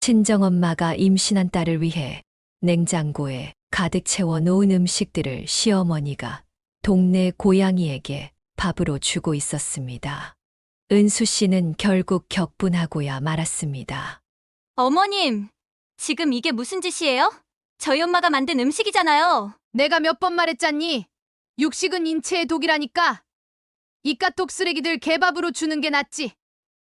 친정엄마가 임신한 딸을 위해 냉장고에 가득 채워 놓은 음식들을 시어머니가 동네 고양이에게 밥으로 주고 있었습니다. 은수 씨는 결국 격분하고야 말았습니다. 어머님, 지금 이게 무슨 짓이에요? 저희 엄마가 만든 음식이잖아요. 내가 몇 번 말했잖니? 육식은 인체의 독이라니까. 이깟독 쓰레기들 개밥으로 주는 게 낫지.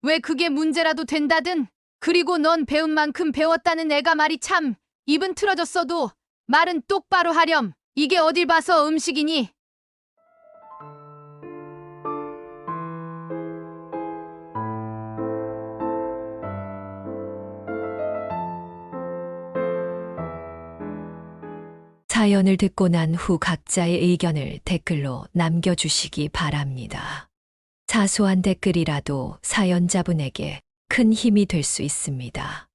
왜 그게 문제라도 된다든. 그리고 넌 배운 만큼 배웠다는 애가 말이 참. 입은 틀어졌어도 말은 똑바로 하렴. 이게 어딜 봐서 음식이니? 사연을 듣고 난 후 각자의 의견을 댓글로 남겨주시기 바랍니다. 사소한 댓글이라도 사연자분에게 큰 힘이 될 수 있습니다.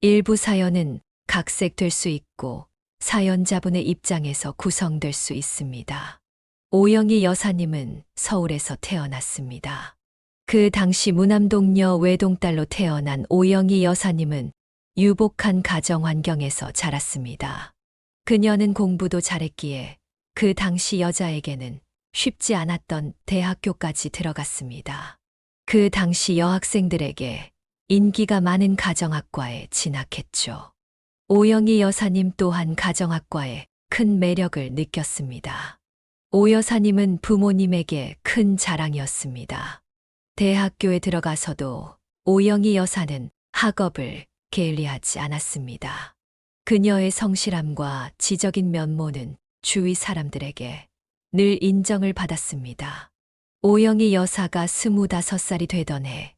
일부 사연은 각색될 수 있고 사연자분의 입장에서 구성될 수 있습니다. 오영희 여사님은 서울에서 태어났습니다. 그 당시 무남동녀 외동딸로 태어난 오영희 여사님은 유복한 가정 환경에서 자랐습니다. 그녀는 공부도 잘했기에 그 당시 여자에게는 쉽지 않았던 대학교까지 들어갔습니다. 그 당시 여학생들에게 인기가 많은 가정학과에 진학했죠. 오영희 여사님 또한 가정학과에 큰 매력을 느꼈습니다. 오 여사님은 부모님에게 큰 자랑이었습니다. 대학교에 들어가서도 오영희 여사는 학업을 게을리하지 않았습니다. 그녀의 성실함과 지적인 면모는 주위 사람들에게 늘 인정을 받았습니다. 오영희 여사가 25살이 되던 해,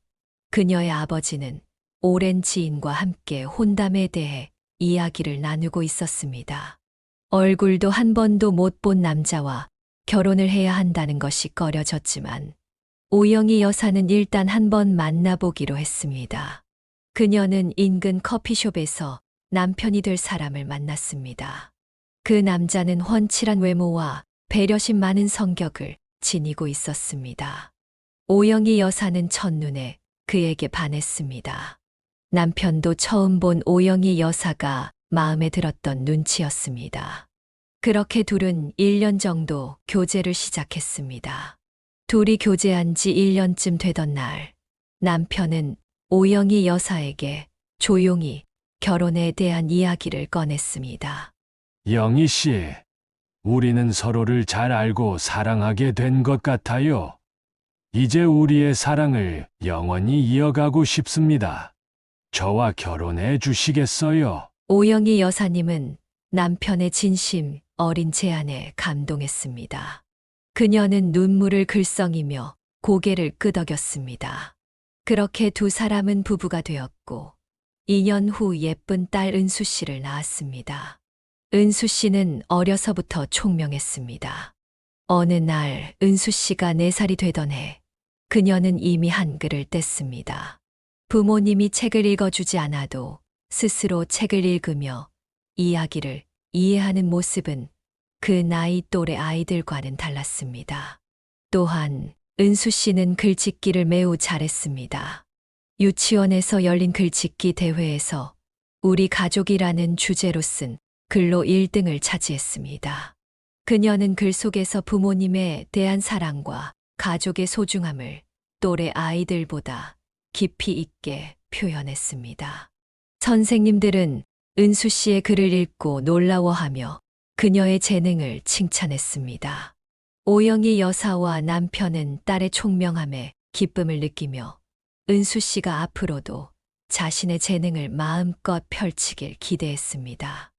그녀의 아버지는 오랜 지인과 함께 혼담에 대해 이야기를 나누고 있었습니다. 얼굴도 한 번도 못 본 남자와 결혼을 해야 한다는 것이 꺼려졌지만, 오영희 여사는 일단 한번 만나보기로 했습니다. 그녀는 인근 커피숍에서 남편이 될 사람을 만났습니다. 그 남자는 훤칠한 외모와 배려심 많은 성격을 지니고 있었습니다. 오영희 여사는 첫눈에 그에게 반했습니다. 남편도 처음 본 오영희 여사가 마음에 들었던 눈치였습니다. 그렇게 둘은 1년 정도 교제를 시작했습니다. 둘이 교제한 지 1년쯤 되던 날, 남편은 오영희 여사에게 조용히 결혼에 대한 이야기를 꺼냈습니다. 영희 씨, 우리는 서로를 잘 알고 사랑하게 된 것 같아요. 이제 우리의 사랑을 영원히 이어가고 싶습니다. 저와 결혼해 주시겠어요? 오영희 여사님은 남편의 진심 어린 제안에 감동했습니다. 그녀는 눈물을 글썽이며 고개를 끄덕였습니다. 그렇게 두 사람은 부부가 되었고 2년 후 예쁜 딸 은수 씨를 낳았습니다. 은수 씨는 어려서부터 총명했습니다. 어느 날 은수 씨가 4살이 되던 해, 그녀는 이미 한글을 뗐습니다. 부모님이 책을 읽어주지 않아도 스스로 책을 읽으며 이야기를 이해하는 모습은 그 나이 또래 아이들과는 달랐습니다. 또한 은수 씨는 글짓기를 매우 잘했습니다. 유치원에서 열린 글짓기 대회에서 우리 가족이라는 주제로 쓴 글로 1등을 차지했습니다. 그녀는 글 속에서 부모님에 대한 사랑과 가족의 소중함을 또래 아이들보다 깊이 있게 표현했습니다. 선생님들은 은수 씨의 글을 읽고 놀라워하며 그녀의 재능을 칭찬했습니다. 오영희 여사와 남편은 딸의 총명함에 기쁨을 느끼며 은수 씨가 앞으로도 자신의 재능을 마음껏 펼치길 기대했습니다.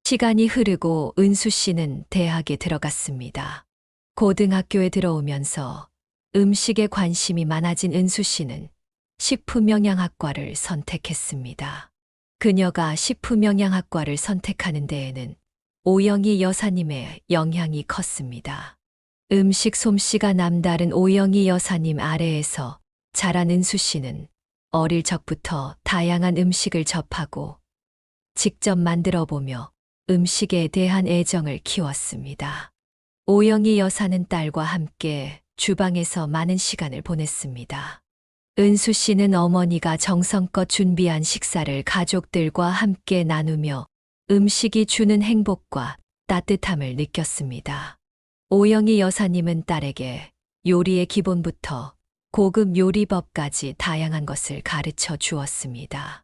시간이 흐르고 은수 씨는 대학에 들어갔습니다. 고등학교에 들어오면서 음식에 관심이 많아진 은수 씨는 식품영양학과를 선택했습니다. 그녀가 식품영양학과를 선택하는 데에는 오영희 여사님의 영향이 컸습니다. 음식 솜씨가 남다른 오영희 여사님 아래에서 자란 은수 씨는 어릴 적부터 다양한 음식을 접하고 직접 만들어 보며 음식에 대한 애정을 키웠습니다. 오영희 여사는 딸과 함께 주방에서 많은 시간을 보냈습니다. 은수 씨는 어머니가 정성껏 준비한 식사를 가족들과 함께 나누며 음식이 주는 행복과 따뜻함을 느꼈습니다. 오영희 여사님은 딸에게 요리의 기본부터 고급 요리법까지 다양한 것을 가르쳐 주었습니다.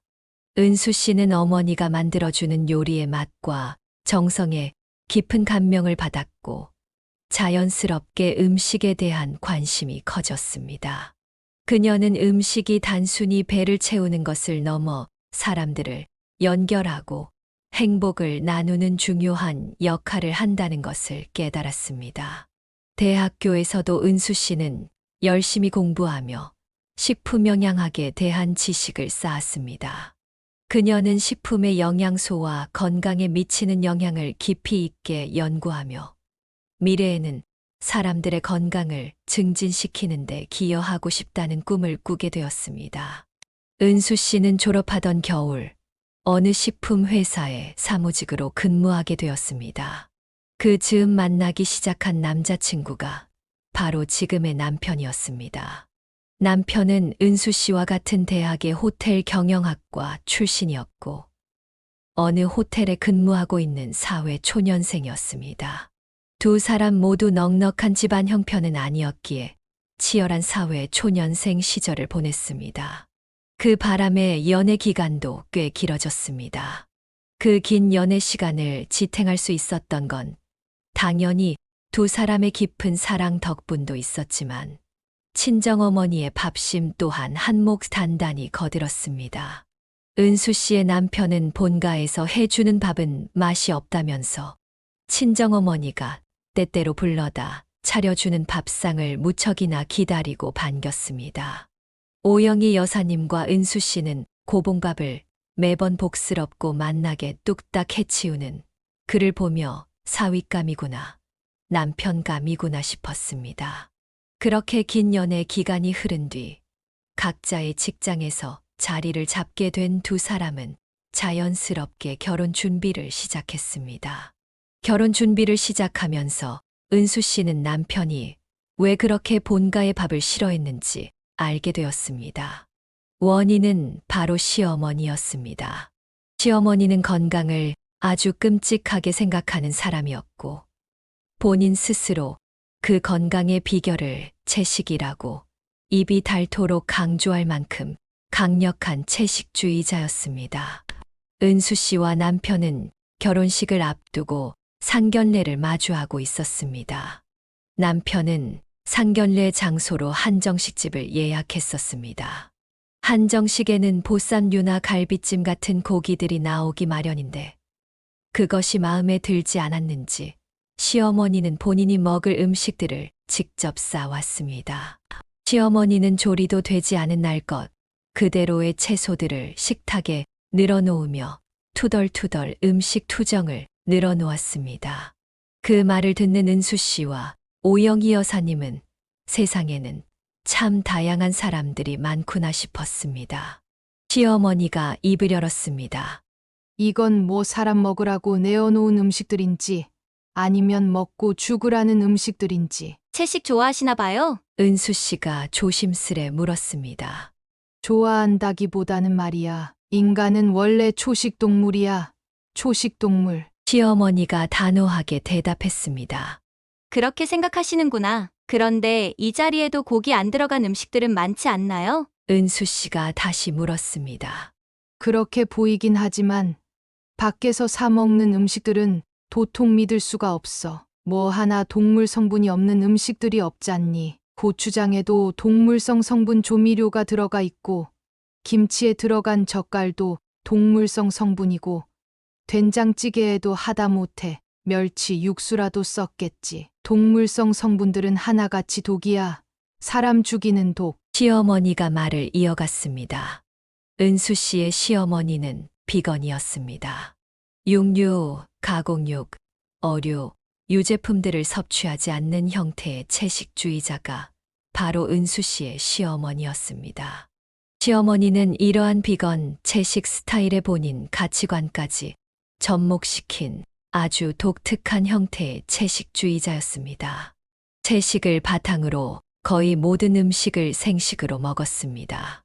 은수 씨는 어머니가 만들어주는 요리의 맛과 정성에 깊은 감명을 받았고 자연스럽게 음식에 대한 관심이 커졌습니다. 그녀는 음식이 단순히 배를 채우는 것을 넘어 사람들을 연결하고 행복을 나누는 중요한 역할을 한다는 것을 깨달았습니다. 대학교에서도 은수 씨는 열심히 공부하며 식품 영양학에 대한 지식을 쌓았습니다. 그녀는 식품의 영양소와 건강에 미치는 영향을 깊이 있게 연구하며 미래에는 사람들의 건강을 증진시키는 데 기여하고 싶다는 꿈을 꾸게 되었습니다. 은수 씨는 졸업하던 겨울 어느 식품 회사에 사무직으로 근무하게 되었습니다. 그 즈음 만나기 시작한 남자친구가 바로 지금의 남편이었습니다. 남편은 은수 씨와 같은 대학의 호텔 경영학과 출신이었고 어느 호텔에 근무하고 있는 사회 초년생이었습니다. 두 사람 모두 넉넉한 집안 형편은 아니었기에 치열한 사회 초년생 시절을 보냈습니다. 그 바람에 연애 기간도 꽤 길어졌습니다. 그 긴 연애 시간을 지탱할 수 있었던 건 당연히 두 사람의 깊은 사랑 덕분도 있었지만 친정어머니의 밥심 또한 한몫 단단히 거들었습니다. 은수 씨의 남편은 본가에서 해주는 밥은 맛이 없다면서 친정어머니가 때때로 불러다 차려주는 밥상을 무척이나 기다리고 반겼습니다. 오영희 여사님과 은수 씨는 고봉밥을 매번 복스럽고 맛나게 뚝딱 해치우는 그를 보며 사윗감이구나, 남편감이구나 싶었습니다. 그렇게 긴 연애 기간이 흐른 뒤 각자의 직장에서 자리를 잡게 된 두 사람은 자연스럽게 결혼 준비를 시작했습니다. 결혼 준비를 시작하면서 은수 씨는 남편이 왜 그렇게 본가의 밥을 싫어했는지 알게 되었습니다. 원인은 바로 시어머니였습니다. 시어머니는 건강을 아주 끔찍하게 생각하는 사람이었고 본인 스스로 그 건강의 비결을 채식이라고 입이 닳도록 강조할 만큼 강력한 채식주의자였습니다. 은수 씨와 남편은 결혼식을 앞두고 상견례를 마주하고 있었습니다. 남편은 상견례 장소로 한정식집을 예약했었습니다. 한정식에는 보쌈류나 갈비찜 같은 고기들이 나오기 마련인데 그것이 마음에 들지 않았는지 시어머니는 본인이 먹을 음식들을 직접 싸왔습니다. 시어머니는 조리도 되지 않은 날 것 그대로의 채소들을 식탁에 늘어놓으며 투덜투덜 음식 투정을 늘어놓았습니다. 그 말을 듣는 은수 씨와 오영희 여사님은 세상에는 참 다양한 사람들이 많구나 싶었습니다. 시어머니가 입을 열었습니다. 이건 뭐 사람 먹으라고 내어놓은 음식들인지 아니면 먹고 죽으라는 음식들인지 채식 좋아하시나 봐요? 은수 씨가 조심스레 물었습니다. 좋아한다기보다는 말이야. 인간은 원래 초식 동물이야. 초식 동물. 시어머니가 단호하게 대답했습니다. 그렇게 생각하시는구나. 그런데 이 자리에도 고기 안 들어간 음식들은 많지 않나요? 은수 씨가 다시 물었습니다. 그렇게 보이긴 하지만 밖에서 사 먹는 음식들은 도통 믿을 수가 없어. 뭐 하나 동물 성분이 없는 음식들이 없잖니. 고추장에도 동물성 성분 조미료가 들어가 있고 김치에 들어간 젓갈도 동물성 성분이고 된장찌개에도 하다못해 멸치 육수라도 썼겠지. 동물성 성분들은 하나같이 독이야. 사람 죽이는 독. 시어머니가 말을 이어갔습니다. 은수 씨의 시어머니는 비건이었습니다. 육류, 가공육, 어류, 유제품들을 섭취하지 않는 형태의 채식주의자가 바로 은수 씨의 시어머니였습니다. 시어머니는 이러한 비건 채식 스타일의 본인 가치관까지 접목시킨 아주 독특한 형태의 채식주의자였습니다. 채식을 바탕으로 거의 모든 음식을 생식으로 먹었습니다.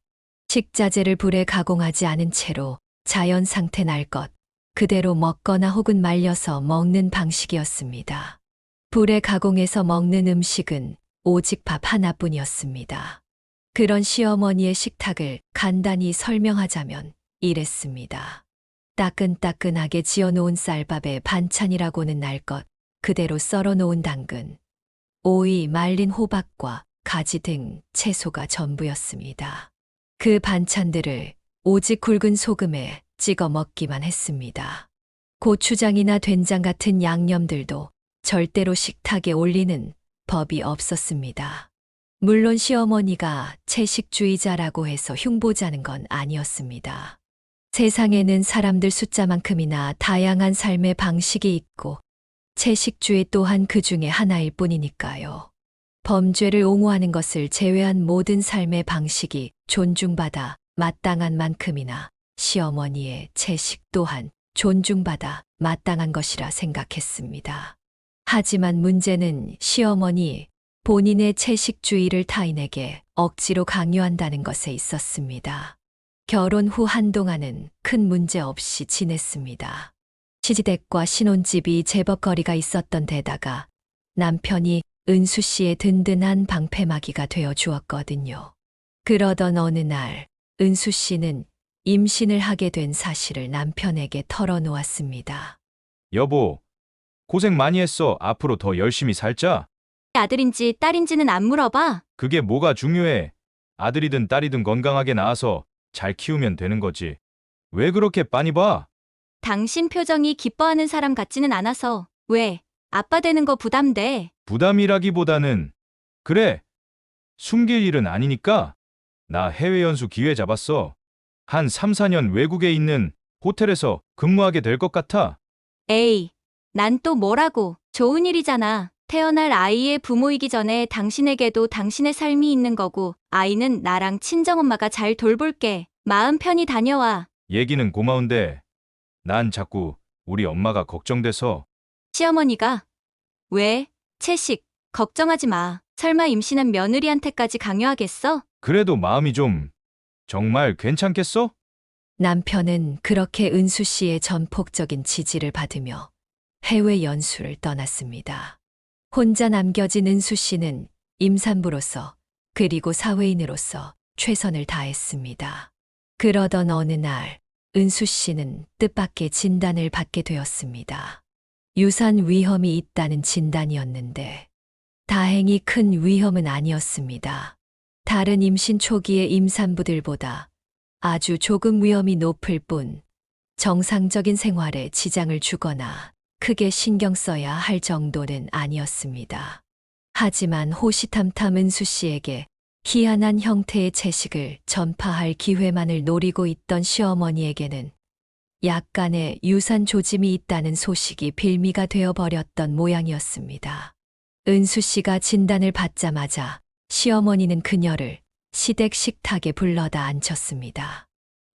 식자재를 불에 가공하지 않은 채로 자연 상태 날 것 그대로 먹거나 혹은 말려서 먹는 방식이었습니다. 불에 가공해서 먹는 음식은 오직 밥 하나뿐이었습니다. 그런 시어머니의 식탁을 간단히 설명하자면 이랬습니다. 따끈따끈하게 지어놓은 쌀밥에 반찬이라고는 날 것 그대로 썰어놓은 당근, 오이, 말린 호박과 가지 등 채소가 전부였습니다. 그 반찬들을 오직 굵은 소금에 찍어 먹기만 했습니다. 고추장이나 된장 같은 양념들도 절대로 식탁에 올리는 법이 없었습니다. 물론 시어머니가 채식주의자라고 해서 흉보자는 건 아니었습니다. 세상에는 사람들 숫자만큼이나 다양한 삶의 방식이 있고 채식주의 또한 그 중에 하나일 뿐이니까요. 범죄를 옹호하는 것을 제외한 모든 삶의 방식이 존중받아 마땅한 만큼이나 시어머니의 채식 또한 존중받아 마땅한 것이라 생각했습니다. 하지만 문제는 시어머니 본인의 채식주의를 타인에게 억지로 강요한다는 것에 있었습니다. 결혼 후 한동안은 큰 문제 없이 지냈습니다. 시집댁과 신혼집이 제법 거리가 있었던 데다가 남편이 은수 씨의 든든한 방패막이가 되어 주었거든요. 그러던 어느 날 은수 씨는 임신을 하게 된 사실을 남편에게 털어놓았습니다. 여보, 고생 많이 했어. 앞으로 더 열심히 살자. 아들인지 딸인지는 안 물어봐. 그게 뭐가 중요해. 아들이든 딸이든 건강하게 낳아서 잘 키우면 되는 거지. 왜 그렇게 빤히 봐? 당신 표정이 기뻐하는 사람 같지는 않아서. 왜? 아빠 되는 거 부담돼. 부담이라기보다는 그래. 숨길 일은 아니니까. 나 해외 연수 기회 잡았어. 한 3, 4년 외국에 있는 호텔에서 근무하게 될 것 같아. 에이, 난 또 뭐라고. 좋은 일이잖아. 태어날 아이의 부모이기 전에 당신에게도 당신의 삶이 있는 거고 아이는 나랑 친정엄마가 잘 돌볼게. 마음 편히 다녀와. 얘기는 고마운데 난 자꾸 우리 엄마가 걱정돼서. 시어머니가. 왜? 채식. 걱정하지 마. 설마 임신한 며느리한테까지 강요하겠어? 그래도 마음이 좀 정말 괜찮겠어? 남편은 그렇게 은수 씨의 전폭적인 지지를 받으며 해외 연수를 떠났습니다. 혼자 남겨진 은수 씨는 임산부로서 그리고 사회인으로서 최선을 다했습니다. 그러던 어느 날 은수 씨는 뜻밖의 진단을 받게 되었습니다. 유산 위험이 있다는 진단이었는데 다행히 큰 위험은 아니었습니다. 다른 임신 초기의 임산부들보다 아주 조금 위험이 높을 뿐 정상적인 생활에 지장을 주거나 크게 신경 써야 할 정도는 아니었습니다. 하지만 호시탐탐 은수 씨에게 희한한 형태의 채식을 전파할 기회만을 노리고 있던 시어머니에게는 약간의 유산 조짐이 있다는 소식이 빌미가 되어버렸던 모양이었습니다. 은수 씨가 진단을 받자마자 시어머니는 그녀를 시댁 식탁에 불러다 앉혔습니다.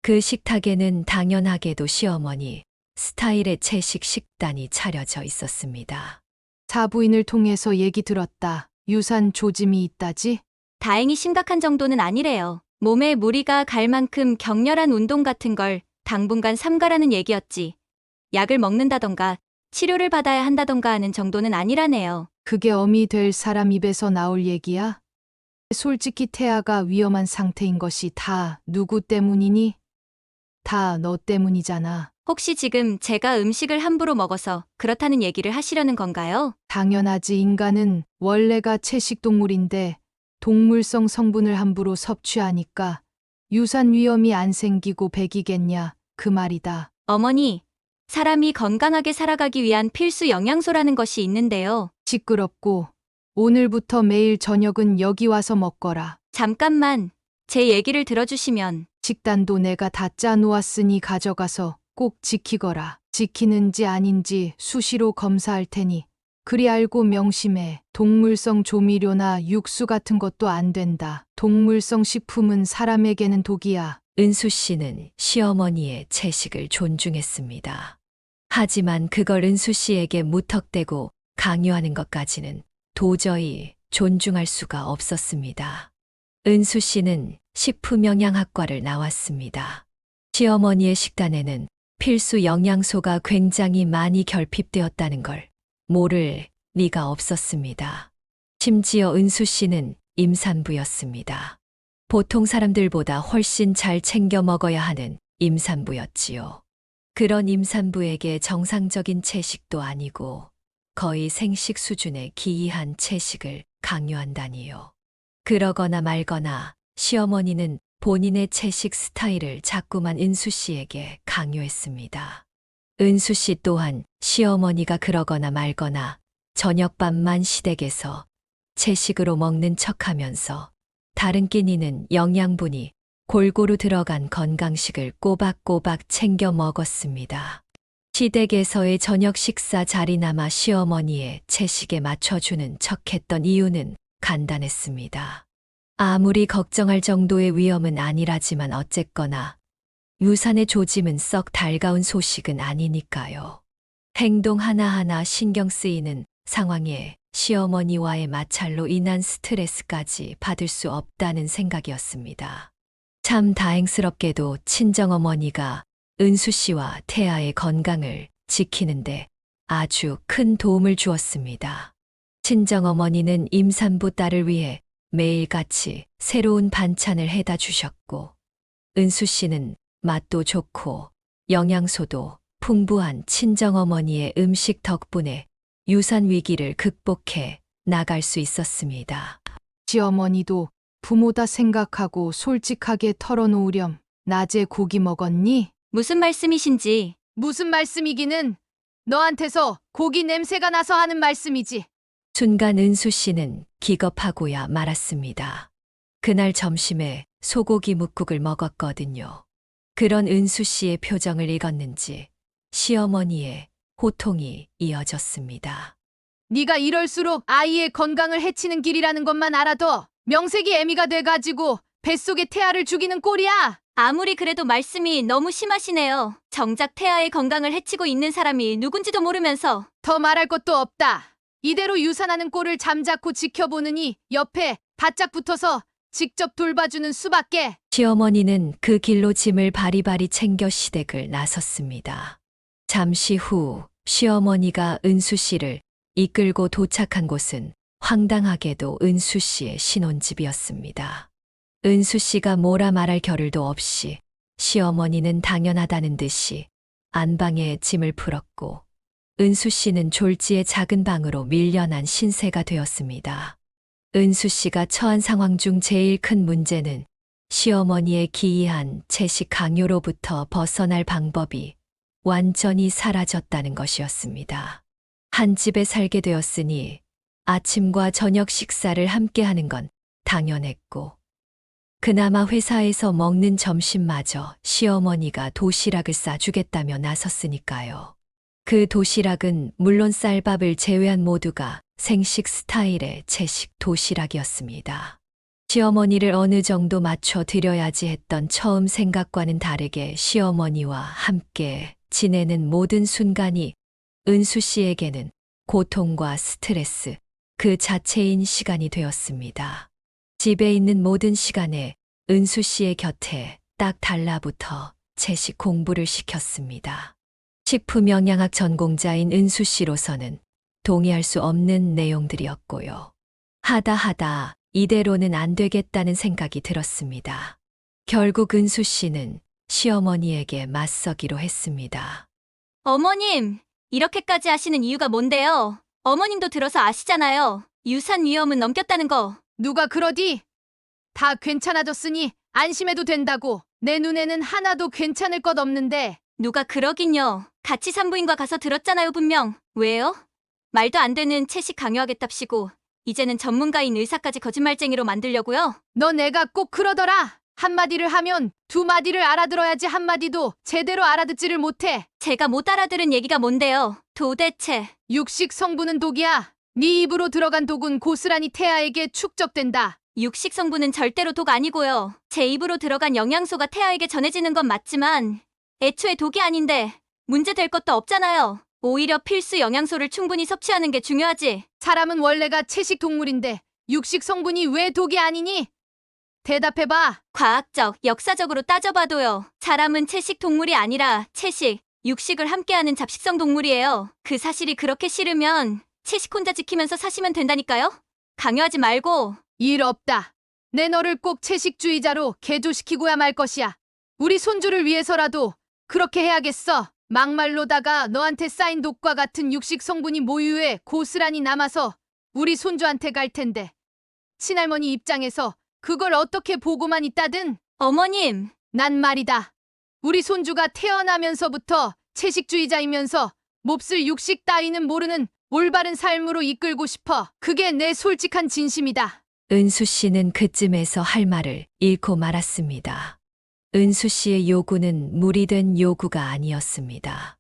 그 식탁에는 당연하게도 시어머니 스타일의 채식 식단이 차려져 있었습니다. 사부인을 통해서 얘기 들었다. 유산 조짐이 있다지? 다행히 심각한 정도는 아니래요. 몸에 무리가 갈 만큼 격렬한 운동 같은 걸 당분간 삼가라는 얘기였지. 약을 먹는다던가 치료를 받아야 한다던가 하는 정도는 아니라네요. 그게 어미 될 사람 입에서 나올 얘기야? 솔직히 태아가 위험한 상태인 것이 다 누구 때문이니? 다 너 때문이잖아. 혹시 지금 제가 음식을 함부로 먹어서 그렇다는 얘기를 하시려는 건가요? 당연하지. 인간은 원래가 채식동물인데 동물성 성분을 함부로 섭취하니까 유산 위험이 안 생기고 백이겠냐 그 말이다. 어머니, 사람이 건강하게 살아가기 위한 필수 영양소라는 것이 있는데요. 시끄럽고 오늘부터 매일 저녁은 여기 와서 먹거라. 잠깐만, 제 얘기를 들어주시면. 식단도 내가 다 짜놓았으니 가져가서 꼭 지키거라. 지키는지 아닌지 수시로 검사할 테니 그리 알고 명심해. 동물성 조미료나 육수 같은 것도 안 된다. 동물성 식품은 사람에게는 독이야. 은수 씨는 시어머니의 채식을 존중했습니다. 하지만 그걸 은수 씨에게 무턱대고 강요하는 것까지는 도저히 존중할 수가 없었습니다. 은수 씨는 식품영양학과를 나왔습니다. 시어머니의 식단에는 필수 영양소가 굉장히 많이 결핍되었다는 걸 모를 리가 없었습니다. 심지어 은수 씨는 임산부였습니다. 보통 사람들보다 훨씬 잘 챙겨 먹어야 하는 임산부였지요. 그런 임산부에게 정상적인 채식도 아니고 거의 생식 수준의 기이한 채식을 강요한다니요. 그러거나 말거나 시어머니는 본인의 채식 스타일을 자꾸만 은수 씨에게 강요했습니다. 은수 씨 또한 시어머니가 그러거나 말거나 저녁밥만 시댁에서 채식으로 먹는 척하면서 다른 끼니는 영양분이 골고루 들어간 건강식을 꼬박꼬박 챙겨 먹었습니다. 시댁에서의 저녁 식사 자리나마 시어머니의 채식에 맞춰주는 척했던 이유는 간단했습니다. 아무리 걱정할 정도의 위험은 아니라지만 어쨌거나 유산의 조짐은 썩 달가운 소식은 아니니까요. 행동 하나하나 신경 쓰이는 상황에 시어머니와의 마찰로 인한 스트레스까지 받을 수 없다는 생각이었습니다. 참 다행스럽게도 친정어머니가 은수 씨와 태아의 건강을 지키는데 아주 큰 도움을 주었습니다. 친정어머니는 임산부 딸을 위해 매일같이 새로운 반찬을 해다 주셨고, 은수 씨는 맛도 좋고 영양소도 풍부한 친정어머니의 음식 덕분에 유산 위기를 극복해 나갈 수 있었습니다. 시어머니도 부모다 생각하고 솔직하게 털어놓으렴. 낮에 고기 먹었니? 무슨 말씀이신지. 무슨 말씀이기는 너한테서 고기 냄새가 나서 하는 말씀이지. 순간 은수 씨는 기겁하고야 말았습니다. 그날 점심에 소고기 뭇국을 먹었거든요. 그런 은수 씨의 표정을 읽었는지 시어머니의 호통이 이어졌습니다. 네가 이럴수록 아이의 건강을 해치는 길이라는 것만 알아도 명색이 애미가 돼가지고 뱃속에 태아를 죽이는 꼴이야. 아무리 그래도 말씀이 너무 심하시네요. 정작 태아의 건강을 해치고 있는 사람이 누군지도 모르면서. 더 말할 것도 없다. 이대로 유산하는 꼴을 잠자코 지켜보느니 옆에 바짝 붙어서 직접 돌봐주는 수밖에. 시어머니는 그 길로 짐을 바리바리 챙겨 시댁을 나섰습니다. 잠시 후 시어머니가 은수 씨를 이끌고 도착한 곳은 황당하게도 은수 씨의 신혼집이었습니다. 은수 씨가 뭐라 말할 겨를도 없이 시어머니는 당연하다는 듯이 안방에 짐을 풀었고 은수 씨는 졸지의 작은 방으로 밀려난 신세가 되었습니다. 은수 씨가 처한 상황 중 제일 큰 문제는 시어머니의 기이한 채식 강요로부터 벗어날 방법이 완전히 사라졌다는 것이었습니다. 한 집에 살게 되었으니 아침과 저녁 식사를 함께 하는 건 당연했고, 그나마 회사에서 먹는 점심마저 시어머니가 도시락을 싸주겠다며 나섰으니까요. 그 도시락은 물론 쌀밥을 제외한 모두가 생식 스타일의 채식 도시락이었습니다. 시어머니를 어느 정도 맞춰 드려야지 했던 처음 생각과는 다르게 시어머니와 함께 지내는 모든 순간이 은수 씨에게는 고통과 스트레스 그 자체인 시간이 되었습니다. 집에 있는 모든 시간에 은수 씨의 곁에 딱 달라붙어 채식 공부를 시켰습니다. 식품영양학 전공자인 은수 씨로서는 동의할 수 없는 내용들이었고요. 하다 이대로는 안 되겠다는 생각이 들었습니다. 결국 은수 씨는 시어머니에게 맞서기로 했습니다. 어머님, 이렇게까지 하시는 이유가 뭔데요? 어머님도 들어서 아시잖아요. 유산 위험은 넘겼다는 거. 누가 그러디? 다 괜찮아졌으니 안심해도 된다고. 내 눈에는 하나도 괜찮을 것 없는데. 누가 그러긴요. 같이 산부인과 가서 들었잖아요, 분명. 왜요? 말도 안 되는 채식 강요하겠답시고 이제는 전문가인 의사까지 거짓말쟁이로 만들려고요? 너 내가 꼭 그러더라. 한마디를 하면 두 마디를 알아들어야지 한마디도 제대로 알아듣지를 못해. 제가 못 알아들은 얘기가 뭔데요? 도대체. 육식 성분은 독이야. 네 입으로 들어간 독은 고스란히 태아에게 축적된다. 육식 성분은 절대로 독 아니고요. 제 입으로 들어간 영양소가 태아에게 전해지는 건 맞지만 애초에 독이 아닌데 문제될 것도 없잖아요. 오히려 필수 영양소를 충분히 섭취하는 게 중요하지. 사람은 원래가 채식 동물인데 육식 성분이 왜 독이 아니니? 대답해봐. 과학적, 역사적으로 따져봐도요. 사람은 채식 동물이 아니라 채식, 육식을 함께하는 잡식성 동물이에요. 그 사실이 그렇게 싫으면 채식 혼자 지키면서 사시면 된다니까요? 강요하지 말고. 일 없다. 내 너를 꼭 채식주의자로 개조시키고야 말 것이야. 우리 손주를 위해서라도 그렇게 해야겠어. 막말로다가 너한테 쌓인 독과 같은 육식 성분이 모유에 고스란히 남아서 우리 손주한테 갈 텐데. 친할머니 입장에서 그걸 어떻게 보고만 있다든. 어머님, 난 말이다. 우리 손주가 태어나면서부터 채식주의자이면서 몹쓸 육식 따위는 모르는 올바른 삶으로 이끌고 싶어. 그게 내 솔직한 진심이다. 은수 씨는 그쯤에서 할 말을 잃고 말았습니다. 은수 씨의 요구는 무리된 요구가 아니었습니다.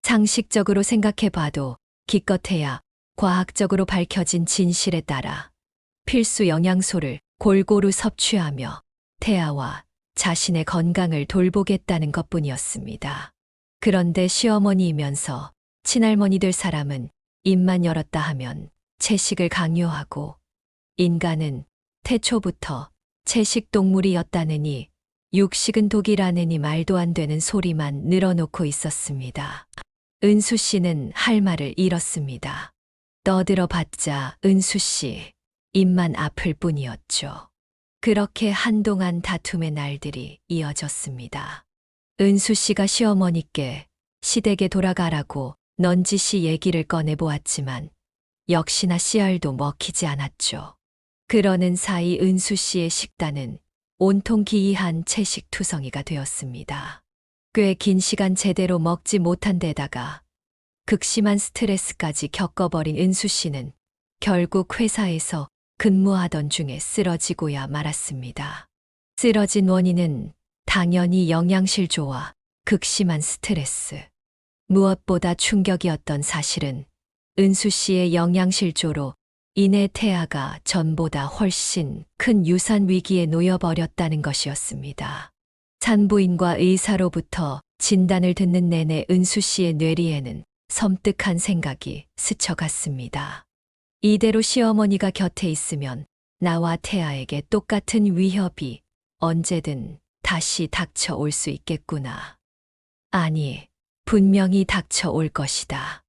상식적으로 생각해 봐도 기껏해야 과학적으로 밝혀진 진실에 따라 필수 영양소를 골고루 섭취하며 태아와 자신의 건강을 돌보겠다는 것뿐이었습니다. 그런데 시어머니이면서 친할머니 될 사람은 입만 열었다 하면 채식을 강요하고 인간은 태초부터 채식 동물이었다느니 육식은 독이라느니 말도 안 되는 소리만 늘어놓고 있었습니다. 은수 씨는 할 말을 잃었습니다. 떠들어봤자 은수 씨 입만 아플 뿐이었죠. 그렇게 한동안 다툼의 날들이 이어졌습니다. 은수 씨가 시어머니께 시댁에 돌아가라고 넌지시 얘기를 꺼내보았지만 역시나 씨알도 먹히지 않았죠. 그러는 사이 은수 씨의 식단은 온통 기이한 채식 투성이가 되었습니다. 꽤 긴 시간 제대로 먹지 못한 데다가 극심한 스트레스까지 겪어버린 은수 씨는 결국 회사에서 근무하던 중에 쓰러지고야 말았습니다. 쓰러진 원인은 당연히 영양실조와 극심한 스트레스. 무엇보다 충격이었던 사실은 은수 씨의 영양실조로 인해 태아가 전보다 훨씬 큰 유산 위기에 놓여버렸다는 것이었습니다. 산부인과 의사로부터 진단을 듣는 내내 은수 씨의 뇌리에는 섬뜩한 생각이 스쳐갔습니다. 이대로 시어머니가 곁에 있으면 나와 태아에게 똑같은 위협이 언제든 다시 닥쳐올 수 있겠구나. 아니, 분명히 닥쳐올 것이다.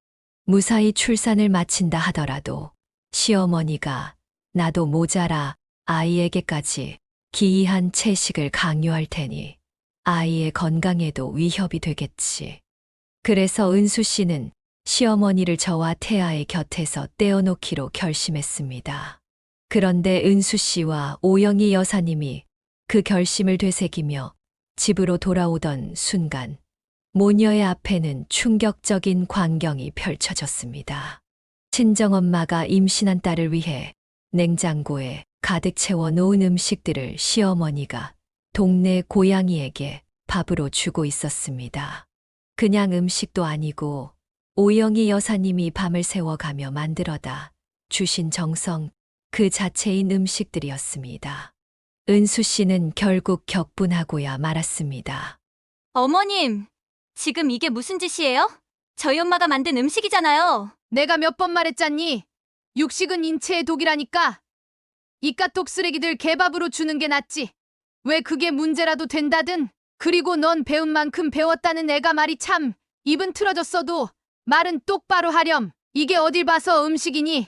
무사히 출산을 마친다 하더라도 시어머니가 나도 모자라 아이에게까지 기이한 채식을 강요할 테니 아이의 건강에도 위협이 되겠지. 그래서 은수 씨는 시어머니를 저와 태아의 곁에서 떼어놓기로 결심했습니다. 그런데 은수 씨와 오영희 여사님이 그 결심을 되새기며 집으로 돌아오던 순간 모녀의 앞에는 충격적인 광경이 펼쳐졌습니다. 친정엄마가 임신한 딸을 위해 냉장고에 가득 채워 놓은 음식들을 시어머니가 동네 고양이에게 밥으로 주고 있었습니다. 그냥 음식도 아니고 오영희 여사님이 밤을 새워가며 만들어다 주신 정성 그 자체인 음식들이었습니다. 은수 씨는 결국 격분하고야 말았습니다. 어머님, 지금 이게 무슨 짓이에요? 저희 엄마가 만든 음식이잖아요. 내가 몇 번 말했잖니? 육식은 인체의 독이라니까. 이깟 쓰레기들 개밥으로 주는 게 낫지. 왜 그게 문제라도 된다든. 그리고 넌 배운 만큼 배웠다는 애가 말이 참 입은 틀어졌어도 말은 똑바로 하렴. 이게 어딜 봐서 음식이니?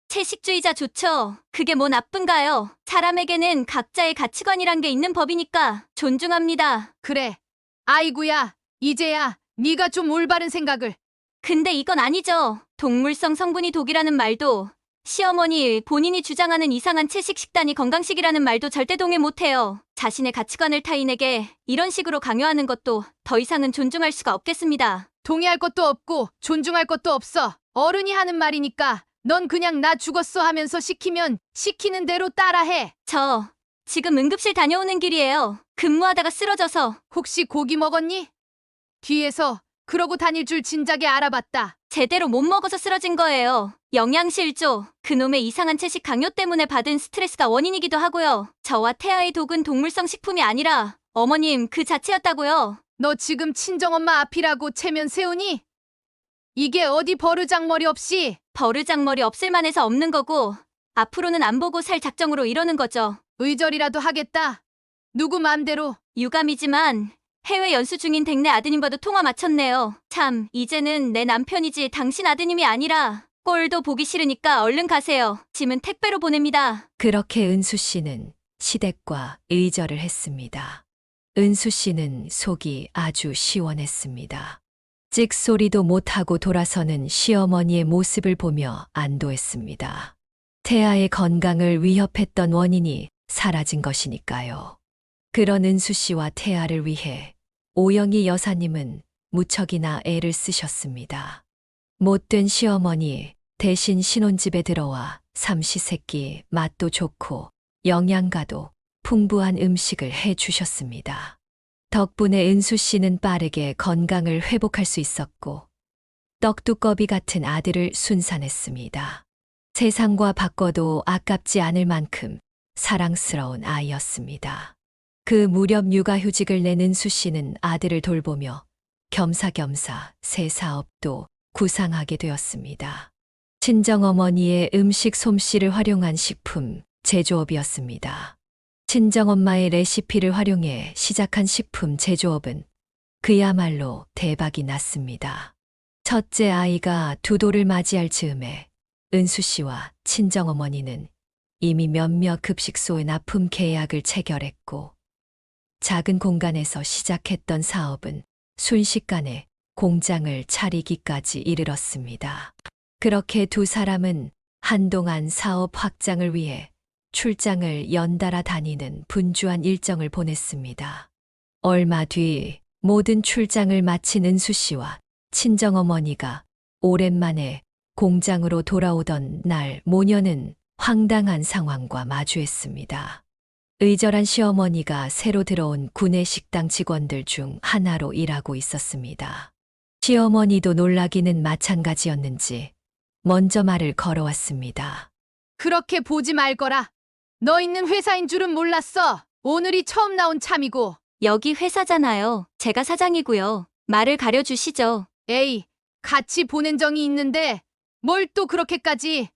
채식주의자 좋죠. 그게 뭐 나쁜가요? 사람에게는 각자의 가치관이란 게 있는 법이니까 존중합니다. 그래. 아이구야. 이제야 네가 좀 올바른 생각을. 근데 이건 아니죠. 동물성 성분이 독이라는 말도 시어머니 본인이 주장하는 이상한 채식 식단이 건강식이라는 말도 절대 동의 못해요. 자신의 가치관을 타인에게 이런 식으로 강요하는 것도 더 이상은 존중할 수가 없겠습니다. 동의할 것도 없고 존중할 것도 없어. 어른이 하는 말이니까 넌 그냥 나 죽었어 하면서 시키면 시키는 대로 따라해. 저 지금 응급실 다녀오는 길이에요. 근무하다가 쓰러져서. 혹시 고기 먹었니? 뒤에서 그러고 다닐 줄 진작에 알아봤다. 제대로 못 먹어서 쓰러진 거예요. 영양실조, 그놈의 이상한 채식 강요 때문에 받은 스트레스가 원인이기도 하고요. 저와 태아의 독은 동물성 식품이 아니라 어머님 그 자체였다고요. 너 지금 친정엄마 앞이라고 체면 세우니? 이게 어디 버르장머리 없이. 버르장머리 없을 만해서 없는 거고 앞으로는 안 보고 살 작정으로 이러는 거죠. 의절이라도 하겠다. 누구 맘대로. 유감이지만 해외 연수 중인 댁내 아드님과도 통화 마쳤네요. 참, 이제는 내 남편이지 당신 아드님이 아니라. 꼴도 보기 싫으니까 얼른 가세요. 짐은 택배로 보냅니다. 그렇게 은수 씨는 시댁과 의절을 했습니다. 은수 씨는 속이 아주 시원했습니다. 찍소리도 못하고 돌아서는 시어머니의 모습을 보며 안도했습니다. 태아의 건강을 위협했던 원인이 사라진 것이니까요. 그런 은수 씨와 태아를 위해 오영희 여사님은 무척이나 애를 쓰셨습니다. 못된 시어머니 대신 신혼집에 들어와 삼시세끼 맛도 좋고 영양가도 풍부한 음식을 해 주셨습니다. 덕분에 은수 씨는 빠르게 건강을 회복할 수 있었고 떡두꺼비 같은 아들을 순산했습니다. 세상과 바꿔도 아깝지 않을 만큼 사랑스러운 아이였습니다. 그 무렵 육아휴직을 낸 은수 씨는 아들을 돌보며 겸사겸사 새 사업도 구상하게 되었습니다. 친정어머니의 음식 솜씨를 활용한 식품 제조업이었습니다. 친정엄마의 레시피를 활용해 시작한 식품 제조업은 그야말로 대박이 났습니다. 첫째 아이가 두 돌을 맞이할 즈음에 은수 씨와 친정어머니는 이미 몇몇 급식소에 납품 계약을 체결했고 작은 공간에서 시작했던 사업은 순식간에 공장을 차리기까지 이르렀습니다. 그렇게 두 사람은 한동안 사업 확장을 위해 출장을 연달아 다니는 분주한 일정을 보냈습니다. 얼마 뒤 모든 출장을 마친 은수 씨와 친정어머니가 오랜만에 공장으로 돌아오던 날 모녀는 황당한 상황과 마주했습니다. 의절한 시어머니가 새로 들어온 구내식당 직원들 중 하나로 일하고 있었습니다. 시어머니도 놀라기는 마찬가지였는지 먼저 말을 걸어왔습니다. 그렇게 보지 말거라. 너 있는 회사인 줄은 몰랐어. 오늘이 처음 나온 참이고. 여기 회사잖아요. 제가 사장이고요. 말을 가려주시죠. 에이, 같이 보낸 정이 있는데 뭘 또 그렇게까지.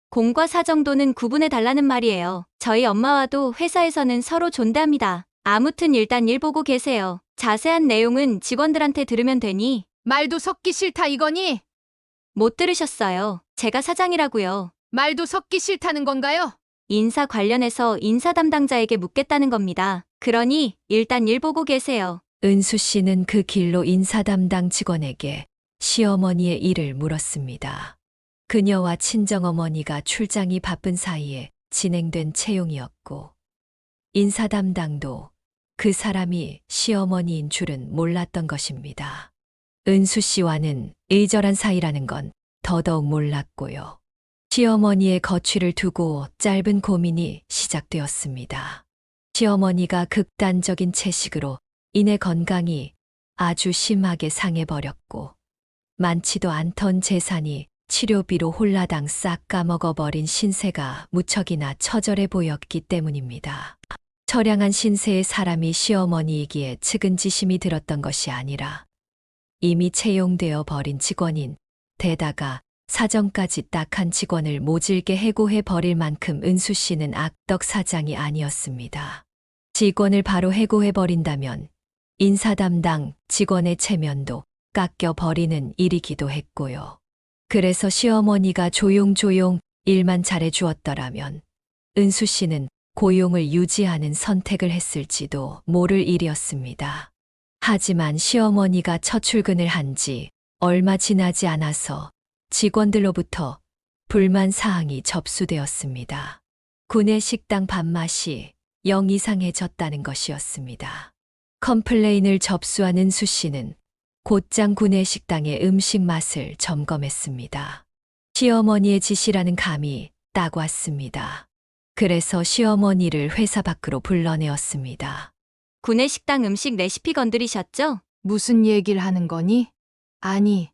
공과 사 정도는 구분해 달라는 말이에요. 저희 엄마와도 회사에서는 서로 존대합니다. 아무튼 일단 일 보고 계세요. 자세한 내용은 직원들한테 들으면 되니. 말도 섞기 싫다 이거니? 못 들으셨어요. 제가 사장이라고요. 말도 섞기 싫다는 건가요? 인사 관련해서 인사 담당자에게 묻겠다는 겁니다. 그러니 일단 일 보고 계세요. 은수 씨는 그 길로 인사 담당 직원에게 시어머니의 일을 물었습니다. 그녀와 친정어머니가 출장이 바쁜 사이에 진행된 채용이었고 인사 담당도 그 사람이 시어머니인 줄은 몰랐던 것입니다. 은수 씨와는 의절한 사이라는 건 더더욱 몰랐고요. 시어머니의 거취를 두고 짧은 고민이 시작되었습니다. 시어머니가 극단적인 채식으로 인해 건강이 아주 심하게 상해버렸고 많지도 않던 재산이 치료비로 홀라당 싹 까먹어버린 신세가 무척이나 처절해 보였기 때문입니다. 처량한 신세의 사람이 시어머니이기에 측은지심이 들었던 것이 아니라 이미 채용되어 버린 직원인 데다가 사정까지 딱한 직원을 모질게 해고해 버릴 만큼 은수 씨는 악덕 사장이 아니었습니다. 직원을 바로 해고해 버린다면 인사 담당 직원의 체면도 깎여 버리는 일이기도 했고요. 그래서 시어머니가 조용조용 일만 잘해 주었더라면 은수 씨는 고용을 유지하는 선택을 했을지도 모를 일이었습니다. 하지만 시어머니가 첫 출근을 한 지 얼마 지나지 않아서 직원들로부터 불만 사항이 접수되었습니다. 구내식당 밥맛이 영 이상해졌다는 것이었습니다. 컴플레인을 접수한 은수 씨는 곧장 구내식당의 음식 맛을 점검했습니다. 시어머니의 지시라는 감이 딱 왔습니다. 그래서 시어머니를 회사 밖으로 불러내었습니다. 구내식당 음식 레시피 건드리셨죠? 무슨 얘기를 하는 거니? 아니.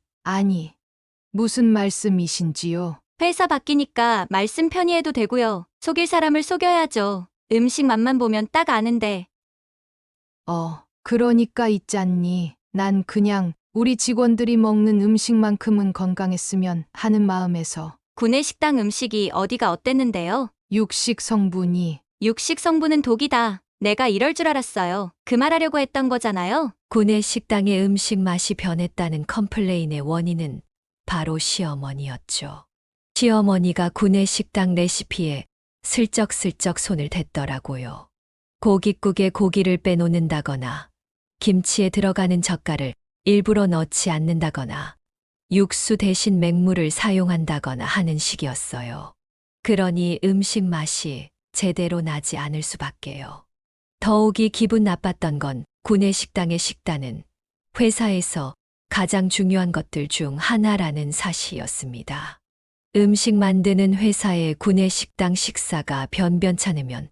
무슨 말씀이신지요? 회사 바뀌니까 말씀 편히 해도 되고요. 속일 사람을 속여야죠. 음식 맛만 보면 딱 아는데. 그러니까 있잖니. 난 그냥 우리 직원들이 먹는 음식만큼은 건강했으면 하는 마음에서 구내식당 음식이 어디가 어땠는데요? 육식 성분이 육식 성분은 독이다. 내가 이럴 줄 알았어요. 그 말하려고 했던 거잖아요. 구내 식당의 음식 맛이 변했다는 컴플레인의 원인은 바로 시어머니였죠. 시어머니가 구내 식당 레시피에 슬쩍슬쩍 손을 댔더라고요. 고깃국에 고기를 빼놓는다거나 김치에 들어가는 젓갈을 일부러 넣지 않는다거나 육수 대신 맹물을 사용한다거나 하는 식이었어요. 그러니 음식 맛이 제대로 나지 않을 수밖에요. 더욱이 기분 나빴던 건 구내식당의 식단은 회사에서 가장 중요한 것들 중 하나라는 사실이었습니다. 음식 만드는 회사의 구내식당 식사가 변변찮으면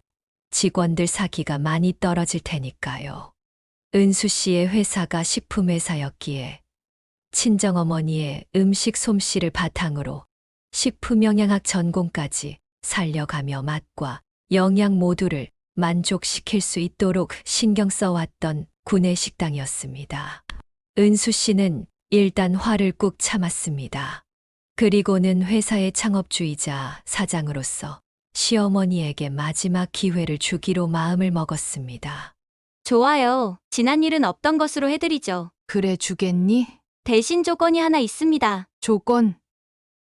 직원들 사기가 많이 떨어질 테니까요. 은수 씨의 회사가 식품회사였기에 친정어머니의 음식 솜씨를 바탕으로 식품영양학 전공까지 살려가며 맛과 영양 모두를 만족시킬 수 있도록 신경 써왔던 구내식당이었습니다. 은수 씨는 일단 화를 꾹 참았습니다. 그리고는 회사의 창업주이자 사장으로서 시어머니에게 마지막 기회를 주기로 마음을 먹었습니다. 좋아요. 지난 일은 없던 것으로 해드리죠. 그래 주겠니? 대신 조건이 하나 있습니다. 조건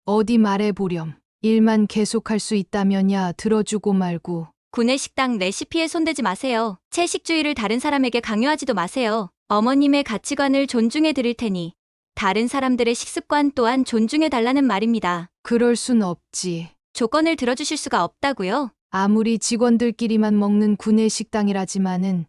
어디 말해보렴. 일만 계속할 수 있다면야 들어주고 말고. 구내식당 레시피에 손대지 마세요. 채식주의를 다른 사람에게 강요하지도 마세요. 어머님의 가치관을 존중해 드릴 테니 다른 사람들의 식습관 또한 존중해 달라는 말입니다. 그럴 순 없지. 조건을 들어주실 수가 없다고요? 아무리 직원들끼리만 먹는 구내식당이라지만은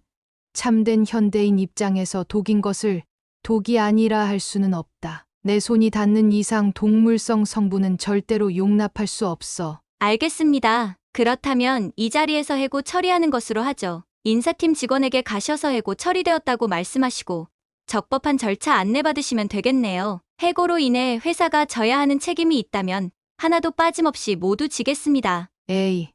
참된 현대인 입장에서 독인 것을 독이 아니라 할 수는 없다. 내 손이 닿는 이상 동물성 성분은 절대로 용납할 수 없어. 알겠습니다. 그렇다면 이 자리에서 해고 처리하는 것으로 하죠. 인사팀 직원에게 가셔서 해고 처리되었다고 말씀하시고 적법한 절차 안내받으시면 되겠네요. 해고로 인해 회사가 져야 하는 책임이 있다면 하나도 빠짐없이 모두 지겠습니다. 에이,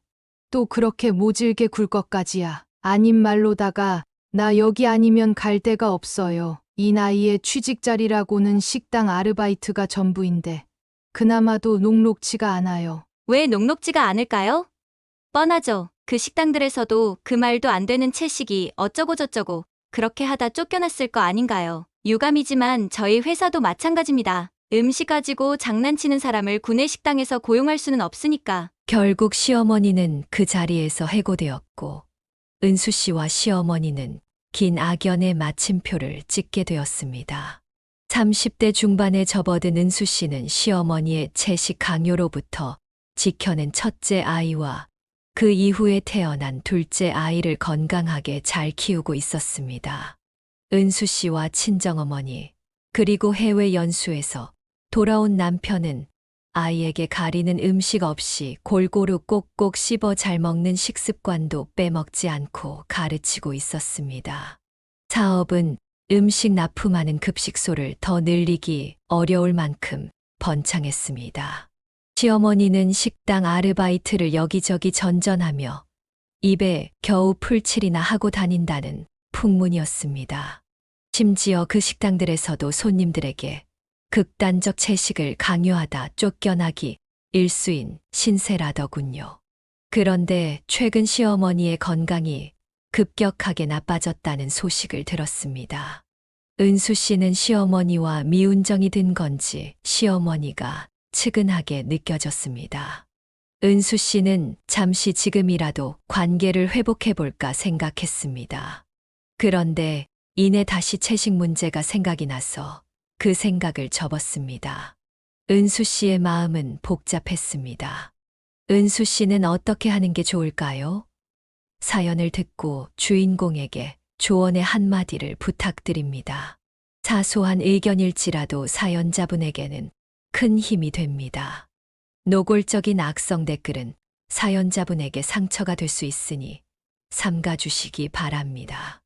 또 그렇게 모질게 굴 것까지야. 아닌 말로다가 나 여기 아니면 갈 데가 없어요. 이 나이에 취직 자리라고는 식당 아르바이트가 전부인데 그나마도 녹록지가 않아요. 왜 녹록지가 않을까요? 뻔하죠. 그 식당들에서도 그 말도 안 되는 채식이 어쩌고저쩌고 그렇게 하다 쫓겨났을 거 아닌가요? 유감이지만 저희 회사도 마찬가지입니다. 음식 가지고 장난치는 사람을 구내식당에서 고용할 수는 없으니까. 결국 시어머니는 그 자리에서 해고되었고 은수 씨와 시어머니는 긴 악연의 마침표를 찍게 되었습니다. 30대 중반에 접어든 은수 씨는 시어머니의 채식 강요로부터 지켜낸 첫째 아이와 그 이후에 태어난 둘째 아이를 건강하게 잘 키우고 있었습니다. 은수 씨와 친정어머니, 그리고 해외 연수에서 돌아온 남편은 아이에게 가리는 음식 없이 골고루 꼭꼭 씹어 잘 먹는 식습관도 빼먹지 않고 가르치고 있었습니다. 사업은 음식 납품하는 급식소를 더 늘리기 어려울 만큼 번창했습니다. 시어머니는 식당 아르바이트를 여기저기 전전하며 입에 겨우 풀칠이나 하고 다닌다는 풍문이었습니다. 심지어 그 식당들에서도 손님들에게 극단적 채식을 강요하다 쫓겨나기 일수인 신세라더군요. 그런데 최근 시어머니의 건강이 급격하게 나빠졌다는 소식을 들었습니다. 은수 씨는 시어머니와 미운정이 든 건지 시어머니가 측은하게 느껴졌습니다. 은수 씨는 잠시 지금이라도 관계를 회복해볼까 생각했습니다. 그런데 이내 다시 채식 문제가 생각이 나서 그 생각을 접었습니다. 은수 씨의 마음은 복잡했습니다. 은수 씨는 어떻게 하는 게 좋을까요? 사연을 듣고 주인공에게 조언의 한마디를 부탁드립니다. 사소한 의견일지라도 사연자분에게는 큰 힘이 됩니다. 노골적인 악성 댓글은 사연자분에게 상처가 될 수 있으니 삼가주시기 바랍니다.